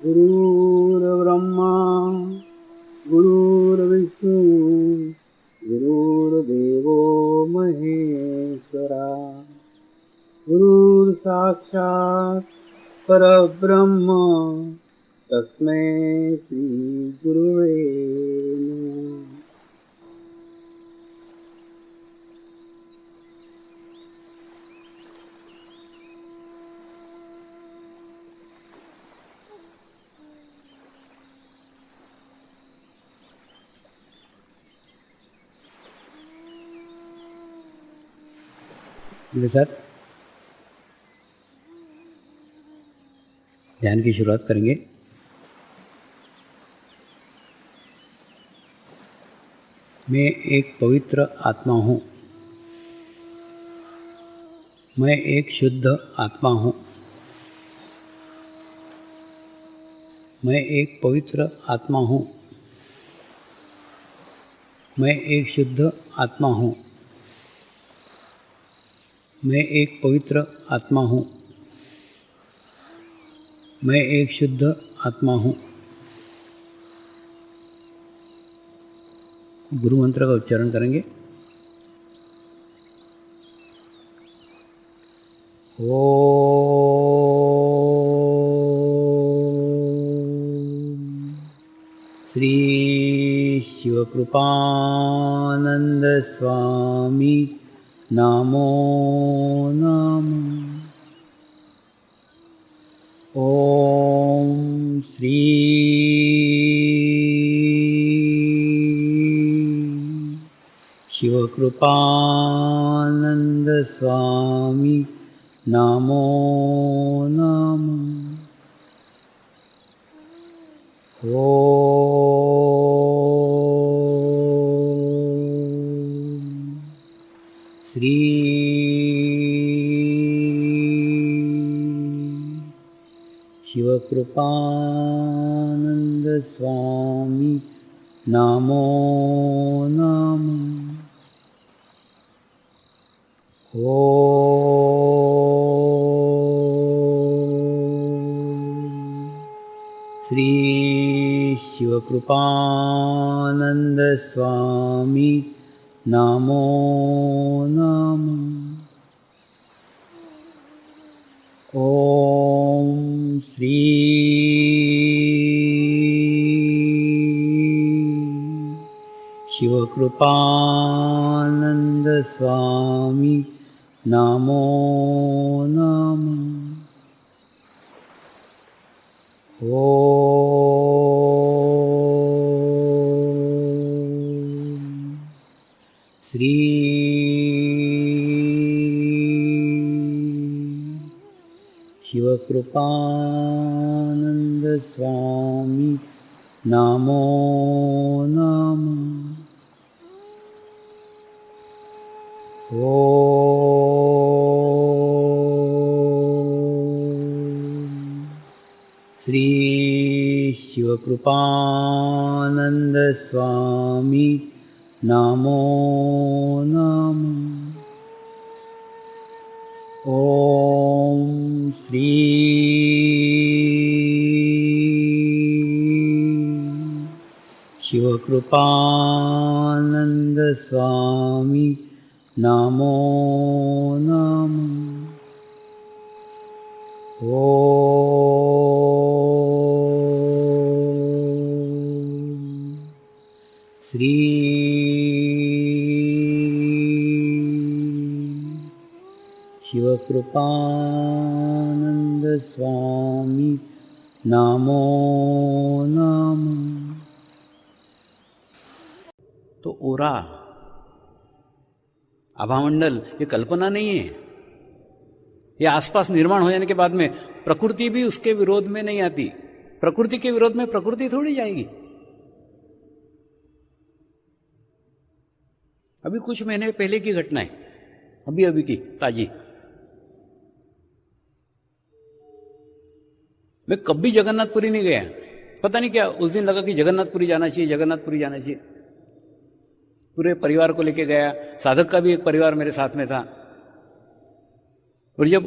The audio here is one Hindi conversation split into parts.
गुरुर्ब्रह्मा गुरुर्विष्णु गुरुर्देवो महेश्वरा गुरुर्साक्षात् परब्रह्म तस्मै श्री गुरुवे नमः। मेरे साथ ध्यान की शुरुआत करेंगे। मैं एक पवित्र आत्मा हूँ। मैं एक शुद्ध आत्मा हूँ। मैं एक पवित्र आत्मा हूँ। मैं एक शुद्ध आत्मा हूँ। मैं एक पवित्र आत्मा हूँ। मैं एक शुद्ध आत्मा हूँ। गुरु मंत्र का उच्चारण करेंगे। ओम श्री शिवकृपानंद स्वामी नमो नमः। ओम श्री शिवकृपानंद स्वामी नमो नमः। ओम श्री शिवकृपानंद स्वामी नमो नमः। ओम श्री शिवकृपानंद स्वामी नमो नमः। ओम श्री शिवकृपानंद स्वामी नमो नमः। ओम श्री शिवकृपानंद स्वामी नमो नमः। ओम श्री शिवकृपानंद स्वामी नमो नमः। ओम श्री शिवकृपानंद स्वामी नमो नमः। ओम श्री शिवकृपानंद स्वामी नमो नमः। तो ओरा आभामंडल ये कल्पना नहीं है। ये आसपास निर्माण हो जाने के बाद में प्रकृति भी उसके विरोध में नहीं आती। प्रकृति के विरोध में प्रकृति थोड़ी जाएगी। अभी कुछ महीने पहले की घटना है, अभी की ताजी। मैं कभी जगन्नाथपुरी नहीं गया। पता नहीं क्या उस दिन लगा कि जगन्नाथपुरी जाना चाहिए, जगन्नाथपुरी जाना चाहिए। पूरे परिवार को लेके गया। साधक का भी एक परिवार मेरे साथ में था। और जब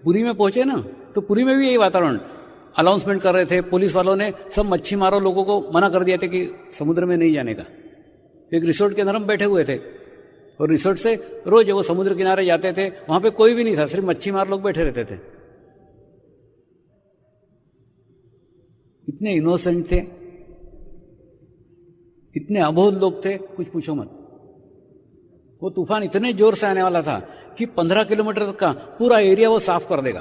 पुरी में पहुंचे ना, तो पुरी में भी यही वातावरण। अनाउंसमेंट कर रहे थे, पुलिस वालों ने सब मच्छी मारो लोगों को मना कर दिया था कि समुद्र में नहीं जाने का। एक रिसोर्ट के अंदर हम बैठे हुए थे और रिसोर्ट से रोज वो समुद्र किनारे जाते थे, वहां पे कोई भी नहीं था, सिर्फ मच्छी मार लोग बैठे रहते थे। इतने इनोसेंट थे, इतने अबोध लोग थे, कुछ पूछो मत। वो तूफान इतने जोर से आने वाला था कि 15 किलोमीटर तक का पूरा एरिया वो साफ कर देगा,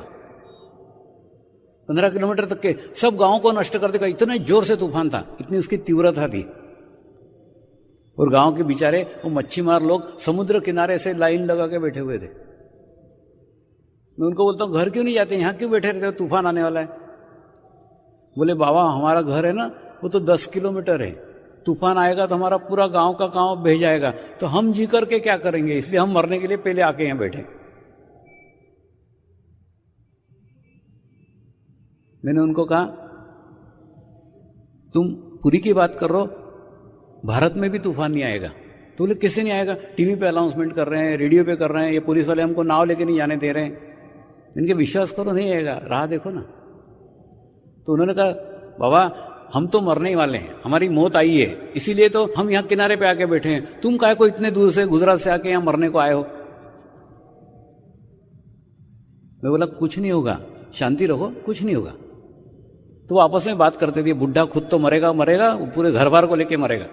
15 किलोमीटर तक के सब गांवों को नष्ट कर देगा। इतने जोर से तूफान था, इतनी उसकी तीव्रता थी। और गांव के बेचारे वो मच्छीमार लोग समुद्र किनारे से लाइन लगा के बैठे हुए थे। मैं उनको बोलता हूं घर क्यों नहीं जाते, यहां क्यों बैठे रहते हो, तूफान आने वाला है। बोले बाबा हमारा घर है ना वो तो 10 किलोमीटर है, तूफान आएगा तो हमारा पूरा गांव का गांव बह जाएगा, तो हम जी करके क्या करेंगे, इसलिए हम मरने के लिए पहले आके यहां बैठे। मैंने उनको कहा तुम पुरी की बात कर रहे हो, भारत में भी तूफान नहीं आएगा। तो बोले कैसे नहीं आएगा, टीवी पे अनाउंसमेंट कर रहे हैं, रेडियो पे कर रहे हैं, ये पुलिस वाले हमको नाव लेके नहीं जाने दे रहे हैं। इनके विश्वास करो नहीं आएगा, राह देखो ना। तो उन्होंने कहा बाबा हम तो मरने ही वाले हैं, हमारी मौत आई है, इसीलिए तो हम यहाँ किनारे पे आके बैठे हैं, तुम काहे को इतने दूर से गुजरात से आके यहाँ मरने को आए हो। मैं बोला कुछ नहीं होगा, शांति रखो, कुछ नहीं होगा। तो वो आपस में बात करते थे, बुढ़ा खुद तो मरेगा मरेगा, वो पूरे घर बार को लेके मरेगा।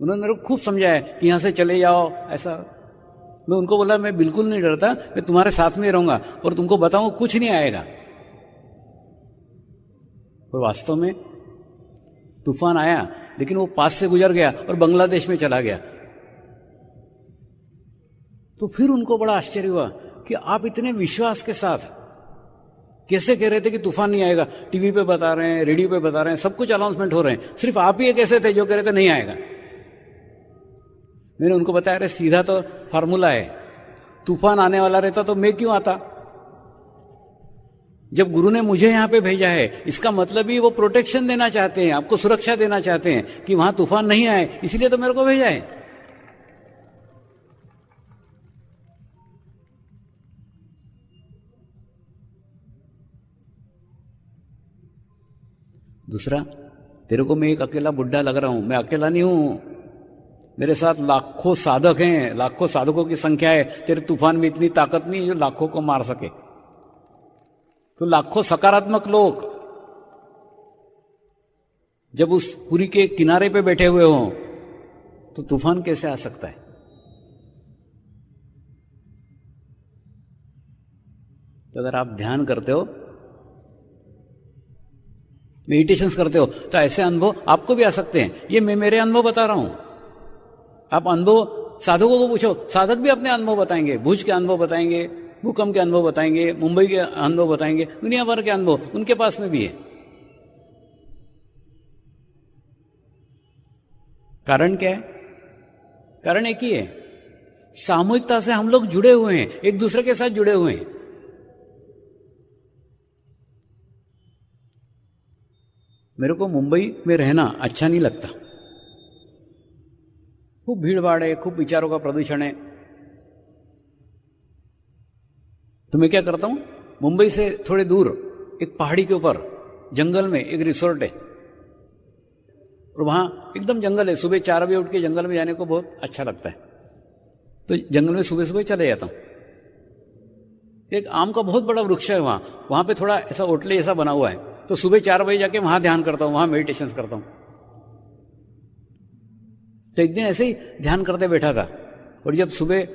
उन्होंने मेरे को खूब समझाया कि यहां से चले जाओ ऐसा। मैं उनको बोला मैं बिल्कुल नहीं डरता, मैं तुम्हारे साथ में रहूंगा और तुमको बताऊं कुछ नहीं आएगा। और वास्तव में तूफान आया, लेकिन वो पास से गुजर गया और बांग्लादेश में चला गया। तो फिर उनको बड़ा आश्चर्य हुआ कि आप इतने विश्वास के साथ कैसे कह रहे थे कि तूफान नहीं आएगा, टीवी पे बता रहे हैं, रेडियो पे बता रहे हैं, सब कुछ अनाउंसमेंट हो रहे हैं, सिर्फ आप ही कैसे थे जो कह रहे थे नहीं आएगा। मैंने उनको बताया अरे सीधा तो फार्मूला है, तूफान आने वाला रहता तो मैं क्यों आता। जब गुरु ने मुझे यहां पे भेजा है, इसका मतलब ही वो प्रोटेक्शन देना चाहते हैं, आपको सुरक्षा देना चाहते हैं कि वहां तूफान नहीं आए, इसलिए तो मेरे को भेजा है। दूसरा, तेरे को मैं एक अकेला बुढ़ा लग रहा हूं, मैं अकेला नहीं हूं, मेरे साथ लाखों साधक हैं, लाखों साधकों की संख्या है। तेरे तूफान में इतनी ताकत नहीं है जो लाखों को मार सके। तो लाखों सकारात्मक लोग जब उस पुरी के किनारे पे बैठे हुए हों तो तूफान कैसे आ सकता है। तो अगर आप ध्यान करते हो, मेडिटेशंस करते हो, तो ऐसे अनुभव आपको भी आ सकते हैं। ये मैं मेरे अनुभव बता रहा हूं, आप अनुभव साधकों को पूछो, साधक भी अपने अनुभव बताएंगे, भुज के अनुभव बताएंगे, भूकंप के अनुभव बताएंगे, मुंबई के अनुभव बताएंगे, दुनिया भर के अनुभव उनके पास में भी है। कारण क्या है? कारण एक ही है, सामूहिकता से हम लोग जुड़े हुए हैं, एक दूसरे के साथ जुड़े हुए हैं। मेरे को मुंबई में रहना अच्छा नहीं लगता, खूब भीड़ भाड़ है, खूब विचारों का प्रदूषण है। तो मैं क्या करता हूं, मुंबई से थोड़े दूर एक पहाड़ी के ऊपर जंगल में एक रिसोर्ट है और वहां एकदम जंगल है। सुबह 4 बजे उठ के जंगल में जाने को बहुत अच्छा लगता है, तो जंगल में सुबह सुबह चले जाता हूं। एक आम का बहुत बड़ा वृक्ष है वहां पे थोड़ा ऐसा ओटले जैसा बना हुआ है, तो सुबह 4 बजे जाके वहां ध्यान करता हूं, वहां मेडिटेशन करता हूं। तो एक दिन ऐसे ही ध्यान करते बैठा था और जब सुबह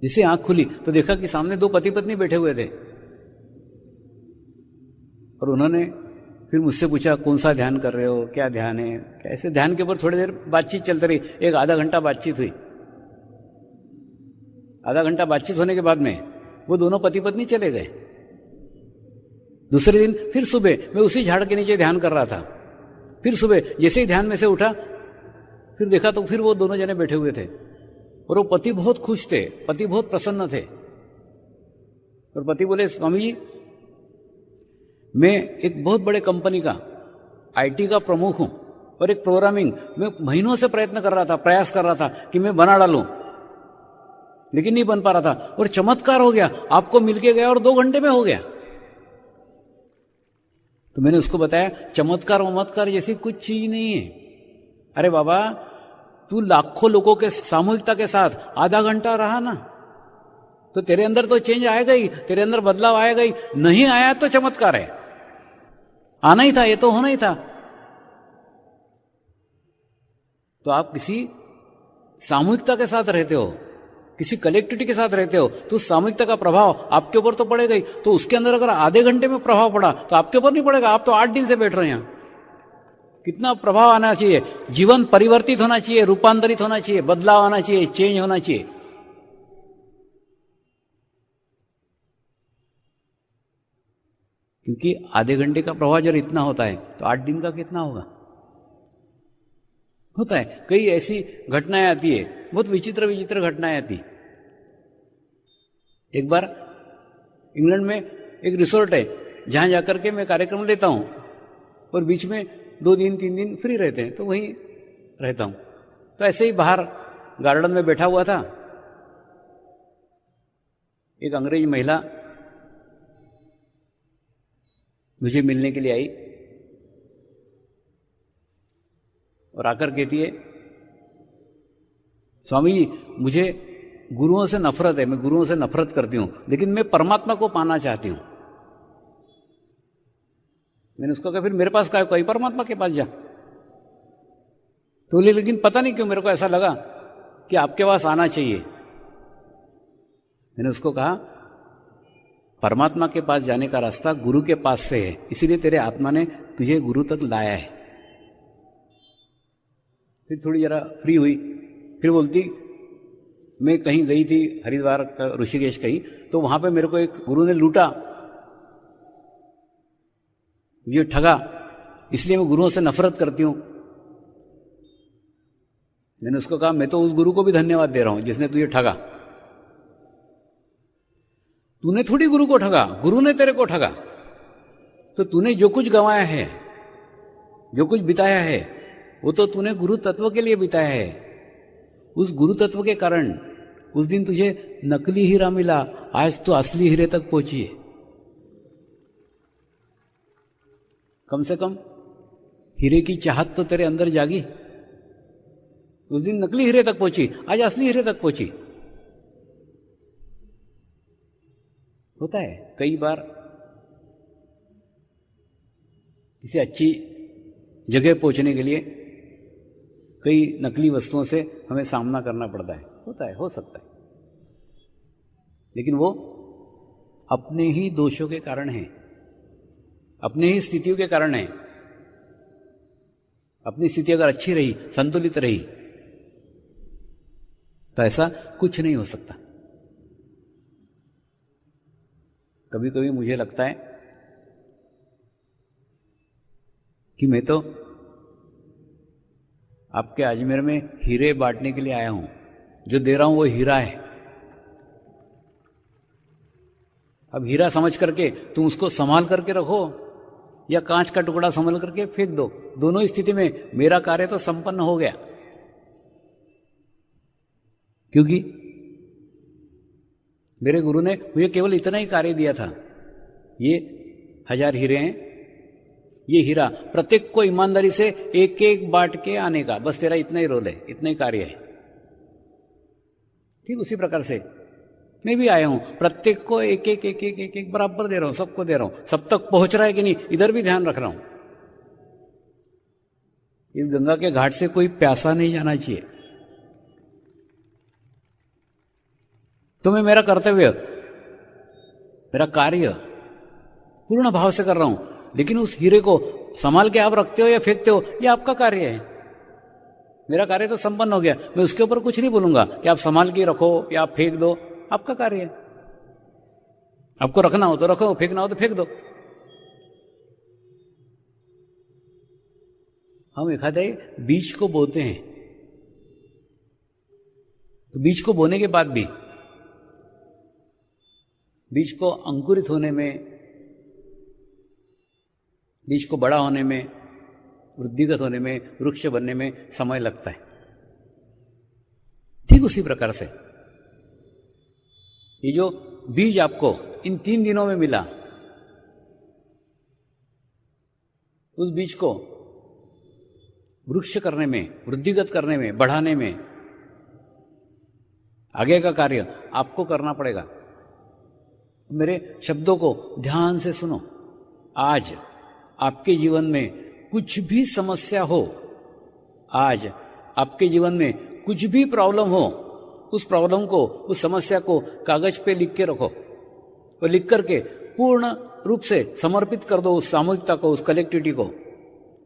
जैसे आंख खुली तो देखा कि सामने 2 पति पत्नी बैठे हुए थे और उन्होंने फिर मुझसे पूछा कौन सा ध्यान कर रहे हो, क्या ध्यान है। ऐसे ध्यान के ऊपर थोड़ी देर बातचीत चलती रही, एक आधा घंटा बातचीत हुई। आधा घंटा बातचीत होने के बाद में वो दोनों पति पत्नी चले गए। दूसरे दिन फिर सुबह मैं उसी झाड़ के नीचे ध्यान कर रहा था, फिर सुबह जैसे ही ध्यान में से उठा फिर देखा तो फिर वो दोनों जने बैठे हुए थे और वो पति बहुत खुश थे, पति बहुत प्रसन्न थे। और पति बोले स्वामी जी, मैं एक बहुत बड़े कंपनी का आईटी का प्रमुख हूं और एक प्रोग्रामिंग मैं महीनों से प्रयत्न कर रहा था, प्रयास कर रहा था कि मैं बना डालूं, लेकिन नहीं बन पा रहा था, और चमत्कार हो गया, आपको मिलके गया और 2 घंटे में हो गया। तो मैंने उसको बताया चमत्कार वमत्कार जैसी कुछ चीज नहीं है। अरे बाबा, तू लाखों लोगों के सामूहिकता के साथ आधा घंटा रहा ना, तो तेरे अंदर तो चेंज आएगा ही, तेरे अंदर बदलाव आएगा ही। नहीं आया तो चमत्कार है, आना ही था, ये तो होना ही था। तो आप किसी सामूहिकता के साथ रहते हो, किसी कलेक्टिविटी के साथ रहते हो, तो उस सामूहिकता का प्रभाव आपके ऊपर तो पड़ेगा ही। तो उसके अंदर अगर आधे घंटे में प्रभाव पड़ा तो आपके ऊपर नहीं पड़ेगा। आप तो 8 दिन से बैठ रहे हैं यहां। कितना प्रभाव आना चाहिए, जीवन परिवर्तित होना चाहिए, रूपांतरित होना चाहिए, बदलाव आना चाहिए, चेंज होना चाहिए। क्योंकि आधे घंटे का प्रभाव जब इतना होता है तो 8 दिन का कितना होगा, होता है। कई ऐसी घटनाएं आती है, बहुत विचित्र विचित्र घटनाएं आती। एक बार इंग्लैंड में एक रिसोर्ट है जहां जाकर के मैं कार्यक्रम लेता हूं, और बीच में 2 दिन 3 दिन फ्री रहते हैं, तो वहीं रहता हूं। तो ऐसे ही बाहर गार्डन में बैठा हुआ था, एक अंग्रेज महिला मुझे मिलने के लिए आई और आकर कहती है, स्वामी जी मुझे गुरुओं से नफरत है, मैं गुरुओं से नफरत करती हूं, लेकिन मैं परमात्मा को पाना चाहती हूं। मैंने उसको कहा फिर मेरे पास क्या, कोई परमात्मा के पास जा। तो बोले लेकिन पता नहीं क्यों मेरे को ऐसा लगा कि आपके पास आना चाहिए। मैंने उसको कहा परमात्मा के पास जाने का रास्ता गुरु के पास से है, इसीलिए तेरे आत्मा ने तुझे गुरु तक लाया है। फिर थोड़ी जरा फ्री हुई, फिर बोलती मैं कहीं गई थी हरिद्वार का, ऋषिकेश कहीं, तो वहां पे मेरे को एक गुरु ने लूटा, मुझे ठगा, इसलिए मैं गुरुओं से नफरत करती हूं। मैंने उसको कहा मैं तो उस गुरु को भी धन्यवाद दे रहा हूं जिसने तुझे ठगा। तूने थोड़ी गुरु को ठगा, गुरु ने तेरे को ठगा। तो तूने जो कुछ गंवाया है, जो कुछ बिताया है, वो तो तूने गुरु तत्व के लिए बिताया है। उस गुरु तत्व के कारण उस दिन तुझे नकली हीरा मिला, आज तो असली हीरे तक पहुंची है। कम से कम हीरे की चाहत तो तेरे अंदर जागी। उस दिन नकली हीरे तक पहुंची, आज असली हीरे तक पहुंची। होता है कई बार किसी अच्छी जगह पहुंचने के लिए कई नकली वस्तुओं से हमें सामना करना पड़ता है, होता है, हो सकता है, लेकिन वो अपने ही दोषों के कारण है, अपने ही स्थितियों के कारण है। अपनी स्थिति अगर अच्छी रही, संतुलित रही, तो ऐसा कुछ नहीं हो सकता। कभी कभी मुझे लगता है कि मैं तो आपके अजमेर में हीरे बांटने के लिए आया हूं, जो दे रहा हूं वो हीरा है। अब हीरा समझ करके तुम उसको संभाल करके रखो या कांच का टुकड़ा संभाल करके फेंक दो, दोनों स्थिति में मेरा कार्य तो संपन्न हो गया। क्योंकि मेरे गुरु ने मुझे केवल इतना ही कार्य दिया था, ये 1000 हीरे हैं, ये हीरा प्रत्येक को ईमानदारी से एक एक बांट के आने का, बस तेरा इतना ही रोल है, इतना ही कार्य है। ठीक उसी प्रकार से मैं भी आया हूं, प्रत्येक को एक एक एक एक एक एक बराबर दे रहा हूं, सबको दे रहा हूं। सब तक पहुंच रहा है कि नहीं, इधर भी ध्यान रख रहा हूं। इस गंगा के घाट से कोई प्यासा नहीं जाना चाहिए। तो मैं मेरा कर्तव्य, मेरा कार्य पूर्ण भाव से कर रहा हूं, लेकिन उस हीरे को संभाल के आप रखते हो या फेंकते हो, ये आपका कार्य है। मेरा कार्य तो संपन्न हो गया, मैं उसके ऊपर कुछ नहीं बोलूंगा कि आप संभाल के रखो या आप फेंक दो, आपका कार्य है। आपको रखना हो तो रखो, फेंकना हो तो फेंक दो। हम एखादे बीज को बोते हैं, तो बीज को बोने के बाद भी बीज को अंकुरित होने में, बीज को बड़ा होने में, वृद्धिगत होने में, वृक्ष बनने में समय लगता है। ठीक उसी प्रकार से ये जो बीज आपको इन 3 दिनों में मिला, उस बीज को वृक्ष करने में, वृद्धिगत करने में, बढ़ाने में आगे का कार्य आपको करना पड़ेगा। मेरे शब्दों को ध्यान से सुनो। आज आपके जीवन में कुछ भी समस्या हो, आज आपके जीवन में कुछ भी प्रॉब्लम हो, उस प्रॉब्लम को, उस समस्या को कागज पे लिख के रखो और लिख करके पूर्ण रूप से समर्पित कर दो उस सामूहिकता को, उस कलेक्टिविटी को,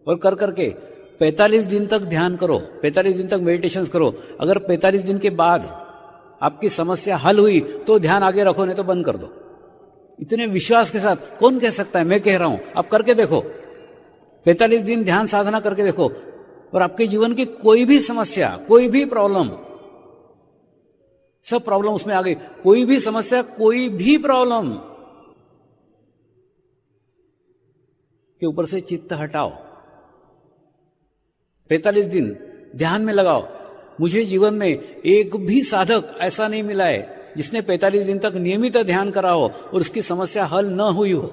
और कर करके 45 दिन तक ध्यान करो, 45 दिन तक मेडिटेशन करो। अगर 45 दिन के बाद आपकी समस्या हल हुई तो ध्यान आगे रखो, नहीं तो बंद कर दो। इतने विश्वास के साथ कौन कह सकता है? मैं कह रहा हूं, आप करके देखो। 45 दिन ध्यान साधना करके देखो और आपके जीवन की कोई भी समस्या, कोई भी प्रॉब्लम, सब प्रॉब्लम उसमें आ गई। कोई भी समस्या, कोई भी प्रॉब्लम के ऊपर से चित्त हटाओ। 45 दिन ध्यान में लगाओ। मुझे जीवन में एक भी साधक ऐसा नहीं मिला है जिसने 45 दिन तक नियमित ध्यान करा हो और उसकी समस्या हल न हुई हो।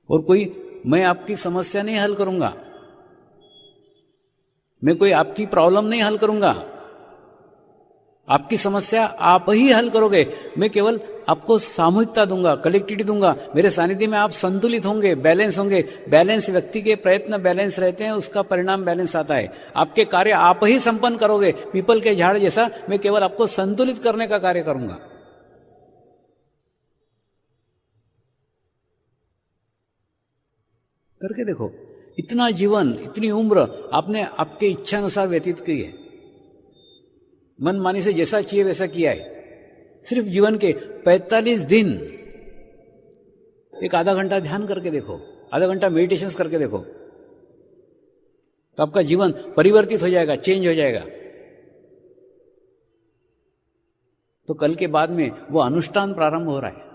और कोई मैं आपकी समस्या नहीं हल करूंगा, मैं कोई आपकी प्रॉब्लम नहीं हल करूंगा, आपकी समस्या आप ही हल करोगे। मैं केवल आपको सामूहिकता दूंगा, कलेक्टिविटी दूंगा। मेरे सानिध्य में आप संतुलित होंगे, बैलेंस होंगे। बैलेंस व्यक्ति के प्रयत्न बैलेंस रहते हैं, उसका परिणाम बैलेंस आता है। आपके कार्य आप ही संपन्न करोगे। पीपल के झाड़ जैसा मैं केवल आपको संतुलित करने का कार्य करूंगा। करके देखो। इतना जीवन, इतनी उम्र आपने आपके इच्छा अनुसार व्यतीत की है, मनमानी से जैसा चाहिए वैसा किया है। सिर्फ जीवन के 45 दिन एक आधा घंटा ध्यान करके देखो, आधा घंटा मेडिटेशन करके देखो, तो आपका जीवन परिवर्तित हो जाएगा, चेंज हो जाएगा। तो कल के बाद में वो अनुष्ठान प्रारंभ हो रहा है।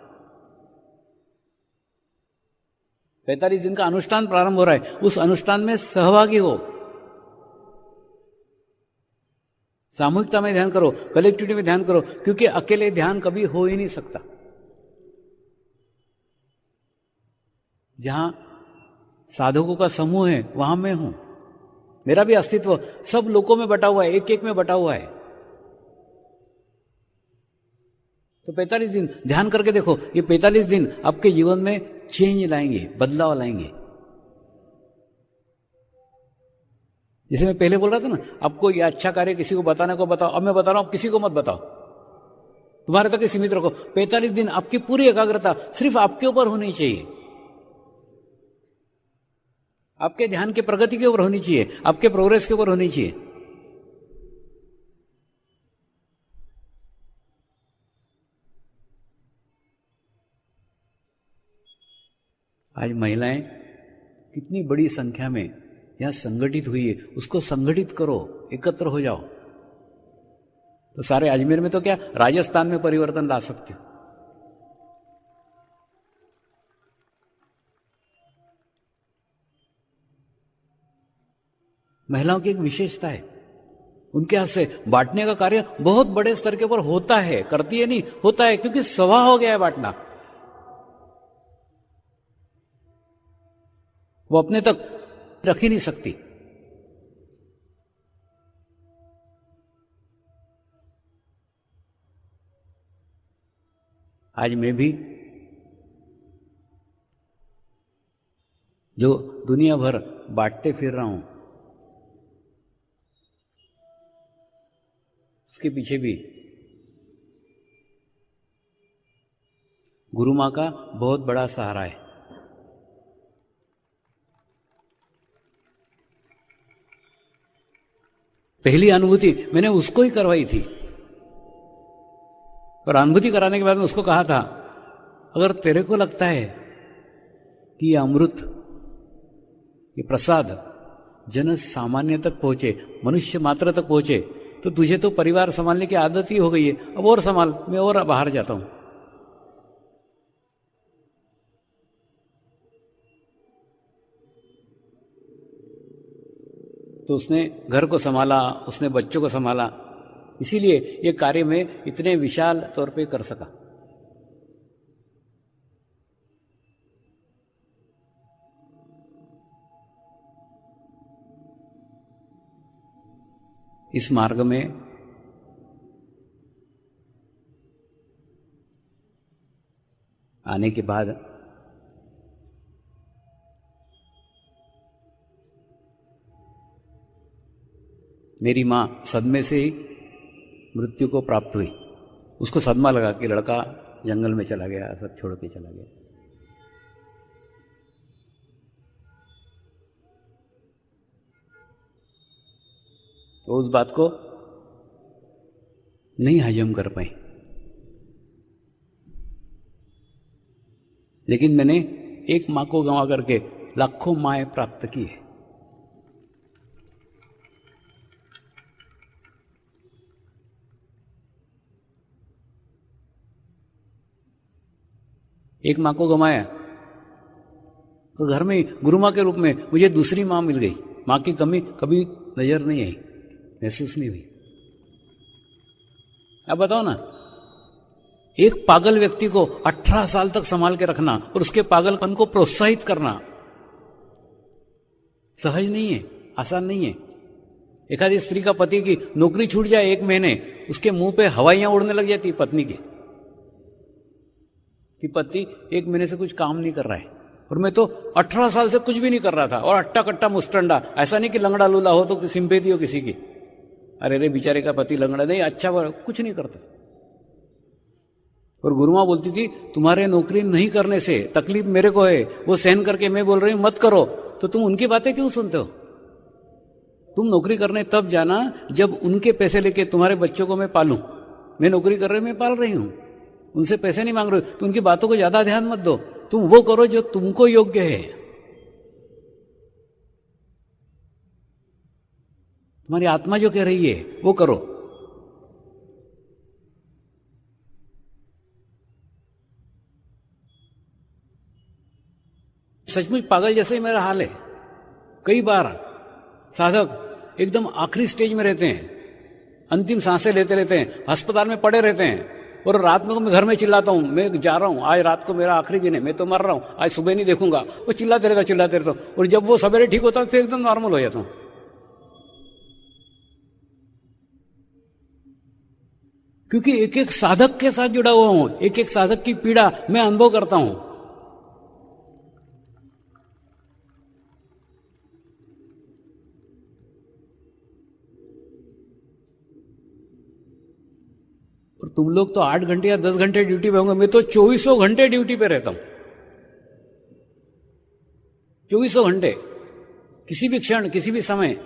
45 दिन का अनुष्ठान प्रारंभ हो रहा है। उस अनुष्ठान में सहभागी हो, सामूहिकता में ध्यान करो, कलेक्टिविटी में ध्यान करो, क्योंकि अकेले ध्यान कभी हो ही नहीं सकता। जहां साधकों का समूह है वहां मैं हूं। मेरा भी अस्तित्व सब लोगों में बटा हुआ है, एक एक में बटा हुआ है। तो 45 दिन ध्यान करके देखो। ये 45 दिन आपके जीवन में चेंज लाएंगे, बदलाव लाएंगे। जैसे मैं पहले बोल रहा था ना, आपको ये अच्छा कार्य किसी को बताने को बताओ। अब मैं बता रहा हूं, आप किसी को मत बताओ, तुम्हारे तक सीमित रखो। 45 दिन आपकी पूरी एकाग्रता सिर्फ आपके ऊपर होनी चाहिए, आपके ध्यान की प्रगति के ऊपर होनी चाहिए, आपके प्रोग्रेस के ऊपर होनी चाहिए। आज महिलाएं कितनी बड़ी संख्या में यहां संगठित हुई है, उसको संगठित करो, एकत्र हो जाओ। तो सारे अजमेर में तो क्या, राजस्थान में परिवर्तन ला सकते हो। महिलाओं की एक विशेषता है, उनके हाथ से बांटने का कार्य बहुत बड़े स्तर के ऊपर होता है। करती है नहीं, होता है, क्योंकि स्वभाव हो गया है बांटना। वो अपने तक रख ही नहीं सकती। आज मैं भी जो दुनिया भर बांटते फिर रहा हूं, उसके पीछे भी गुरु मां का बहुत बड़ा सहारा है। पहली अनुभूति मैंने उसको ही करवाई थी, और अनुभूति कराने के बाद में उसको कहा था, अगर तेरे को लगता है कि ये अमृत, ये प्रसाद जन सामान्य तक पहुंचे, मनुष्य मात्र तक पहुंचे, तो तुझे तो परिवार संभालने की आदत ही हो गई है, अब और संभाल, मैं और बाहर जाता हूं। तो उसने घर को संभाला, उसने बच्चों को संभाला, इसीलिए ये कार्य में इतने विशाल तौर पे कर सका। इस मार्ग में आने के बाद मेरी मां सदमे से ही मृत्यु को प्राप्त हुई। उसको सदमा लगा कि लड़का जंगल में चला गया, सब छोड़ के चला गया। तो उस बात को नहीं हजम कर पाई, लेकिन मैंने एक मां को गंवा करके लाखों माएं प्राप्त की है। एक मां को गंवाया तो घर में गुरु मां के रूप में मुझे दूसरी मां मिल गई। मां की कमी कभी नजर नहीं आई, महसूस नहीं हुई। अब बताओ ना, एक पागल व्यक्ति को 18 साल तक संभाल के रखना और उसके पागलपन को प्रोत्साहित करना सहज नहीं है, आसान नहीं है। एक आधी स्त्री का पति की नौकरी छूट जाए 1 महीने, उसके मुंह पे हवाइयां उड़ने लग जाती पत्नी की कि पति 1 महीने से कुछ काम नहीं कर रहा है, और मैं तो 18 साल से कुछ भी नहीं कर रहा था और अट्टा कट्टा मुस्टंडा। ऐसा नहीं कि लंगड़ा लूला हो तो सिंपैथी हो किसी की, अरे रे बेचारे का पति लंगड़ा, नहीं, अच्छा कुछ नहीं करता। और गुरुमां बोलती थी तुम्हारे नौकरी नहीं करने से तकलीफ मेरे को है, वो सहन करके मैं बोल रही हूं मत करो, तो तुम उनकी बातें क्यों सुनते हो? तुम नौकरी करने तब जाना जब उनके पैसे लेके तुम्हारे बच्चों को मैं पालूं। मैं नौकरी कर रही हूं, मैं पाल रही हूं, उनसे पैसे नहीं मांग रहे हो, तो उनकी बातों को ज्यादा ध्यान मत दो। तुम वो करो जो तुमको योग्य है, तुम्हारी आत्मा जो कह रही है वो करो। सचमुच पागल जैसे ही मेरा हाल है। कई बार साधक एकदम आखिरी स्टेज में रहते हैं, अंतिम सांसें लेते रहते हैं, अस्पताल में पड़े रहते हैं, और रात में मैं घर में चिल्लाता हूं, मैं जा रहा हूं, आज रात को मेरा आखिरी दिन है, मैं तो मर रहा हूं, आज सुबह नहीं देखूंगा। वो चिल्लाते रहता, और जब वो सवेरे ठीक होता फिर एकदम नॉर्मल हो जाता हूं। क्योंकि एक एक साधक के साथ जुड़ा हुआ हूं, एक एक साधक की पीड़ा मैं अनुभव करता हूं। और तुम लोग तो 8 घंटे या 10 घंटे ड्यूटी पे होंगे, मैं तो 2400 घंटे ड्यूटी पे रहता हूं। 2400 घंटे, किसी भी क्षण, किसी भी समय।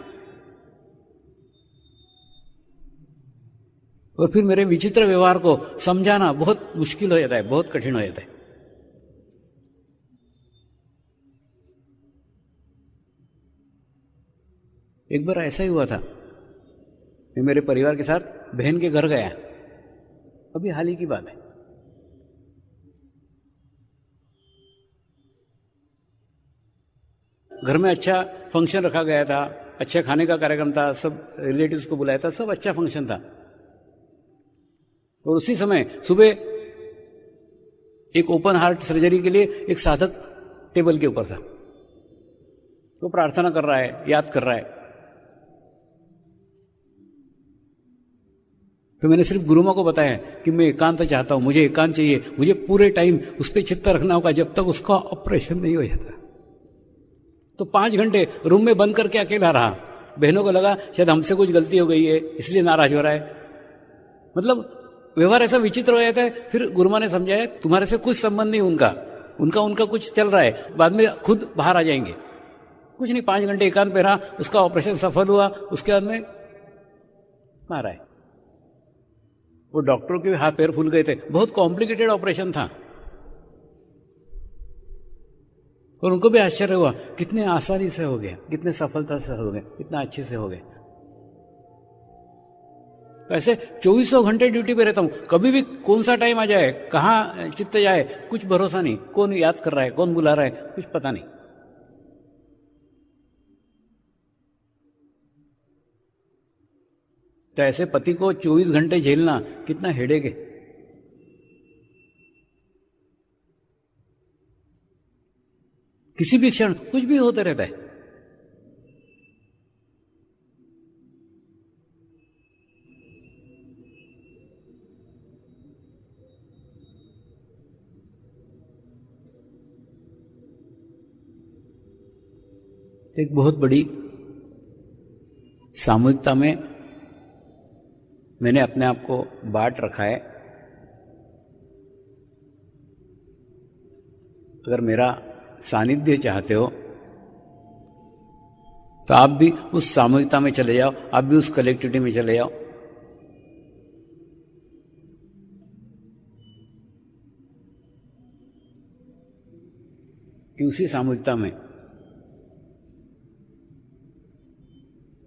और फिर मेरे विचित्र व्यवहार को समझाना बहुत मुश्किल हो जाता है, बहुत कठिन हो जाता है। एक बार ऐसा ही हुआ था, मैं मेरे परिवार के साथ बहन के घर गया, अभी हाल ही की बात है। घर में अच्छा फंक्शन रखा गया था, अच्छा खाने का कार्यक्रम था, सब रिलेटिव्स को बुलाया था, सब अच्छा फंक्शन था। और उसी समय सुबह एक ओपन हार्ट सर्जरी के लिए एक साधक टेबल के ऊपर था, वो प्रार्थना कर रहा है, याद कर रहा है। तो मैंने सिर्फ गुरुमां को बताया कि मैं एकांत चाहता हूं, मुझे एकांत चाहिए, मुझे पूरे टाइम उस पर चित्त रखना होगा जब तक उसका ऑपरेशन नहीं हो जाता। तो 5 घंटे रूम में बंद करके अकेला रहा। बहनों को लगा शायद हमसे कुछ गलती हो गई है, इसलिए नाराज हो रहा है। मतलब व्यवहार ऐसा विचित्र हो जाता है। फिर गुरुमां ने समझाया तुम्हारे से कुछ संबंध नहीं उनका कुछ चल रहा है, बाद में खुद बाहर आ जाएंगे। कुछ नहीं, 5 घंटे एकांत पे रहा, उसका ऑपरेशन सफल हुआ। उसके बाद में मारा है। वो डॉक्टरों के हाथ पैर फूल गए थे, बहुत कॉम्प्लिकेटेड ऑपरेशन था। और उनको भी आश्चर्य हुआ कितने आसानी से हो गया, कितने सफलता से हो गए, कितना अच्छे से हो गए। ऐसे 2400 घंटे ड्यूटी पे रहता हूं, कभी भी कौन सा टाइम आ जाए, कहां चित्त जाए, कुछ भरोसा नहीं। कौन याद कर रहा है, कौन बुला रहा है, कुछ पता नहीं। तो ऐसे पति को 24 घंटे झेलना कितना हेडेक है। किसी भी क्षण कुछ भी होता रहता है। एक बहुत बड़ी सामूहिकता में मैंने अपने आप को बांट रखा है। अगर मेरा सानिध्य चाहते हो तो आप भी उस सामूहिकता में चले जाओ, आप भी उस कलेक्टिविटी में चले जाओ। कि उसी सामूहिकता में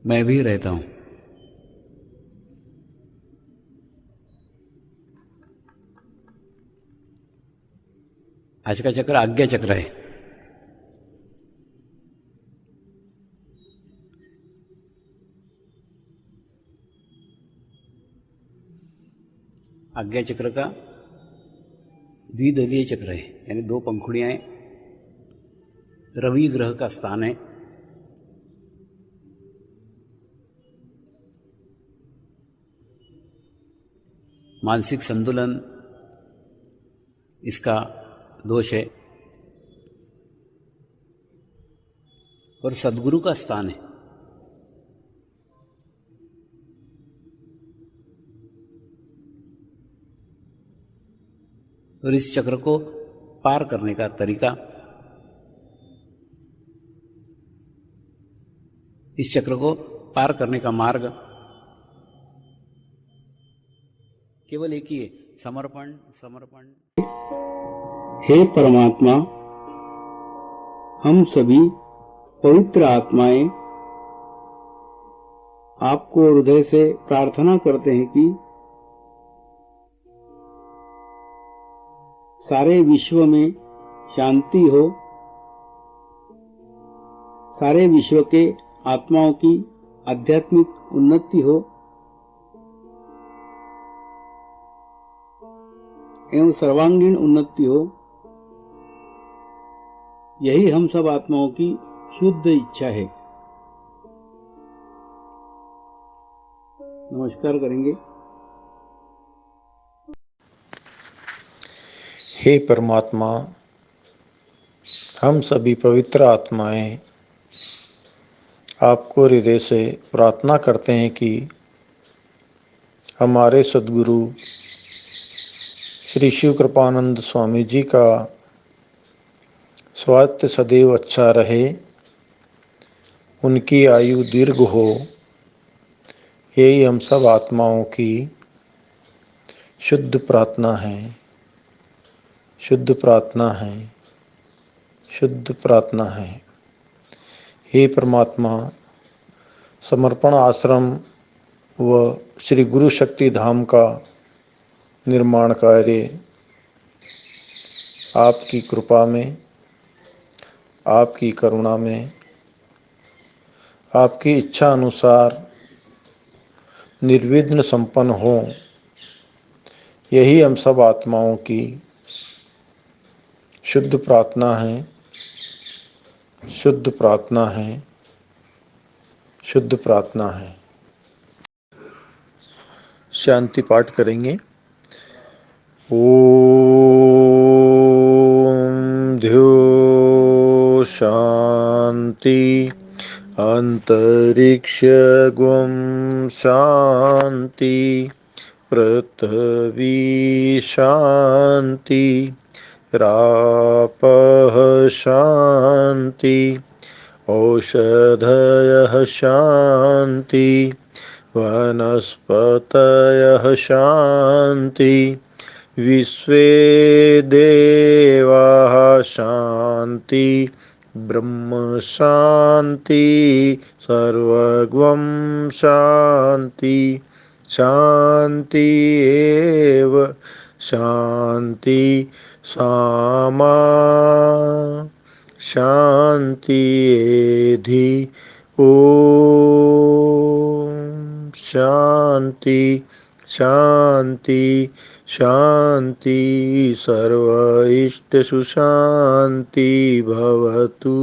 मैं भी रहता हूं। आज का चक्र आज्ञा चक्र है। आज्ञा चक्र का द्विदलीय चक्र है, यानी दो पंखुड़ियां हैं। रवि ग्रह का स्थान है। मानसिक संतुलन इसका दोष है और सद्गुरु का स्थान है। और इस चक्र को पार करने का तरीका, इस चक्र को पार करने का मार्ग केवल एक ही है, समर्पण। समर्पण। हे परमात्मा, हम सभी पवित्र आत्माएं आपको हृदय से प्रार्थना करते हैं कि सारे विश्व में शांति हो, सारे विश्व के आत्माओं की आध्यात्मिक उन्नति हो एवं सर्वांगीण उन्नति हो। यही हम सब आत्माओं की शुद्ध इच्छा है। नमस्कार करेंगे। हे परमात्मा, हम सभी पवित्र आत्माएं आपको हृदय से प्रार्थना करते हैं कि हमारे सद्गुरु श्री शिव कृपानंद स्वामी जी का स्वास्थ्य सदैव अच्छा रहे, उनकी आयु दीर्घ हो। यही हम सब आत्माओं की शुद्ध प्रार्थना है, शुद्ध प्रार्थना है, शुद्ध प्रार्थना है। हे परमात्मा, समर्पण आश्रम व श्री गुरु शक्ति धाम का निर्माण कार्य आपकी कृपा में, आपकी करुणा में, आपकी इच्छा अनुसार निर्विघ्न संपन्न हो। यही हम सब आत्माओं की शुद्ध प्रार्थना है, शुद्ध प्रार्थना है, शुद्ध प्रार्थना है। शांति पाठ करेंगे। ओम ध्यो शांति अंतरिक्ष गुम शांति पृथ्वी शांति रापः शांति औषधयः शांति वनस्पतयः शांति विश्वे देवाः शांति ब्रह्म शांति सर्वगं शांति शांति एव शांति सामा शांति एधि ओम शांति। शांति शांति शांति सर्व इष्टसु शांति भवतु।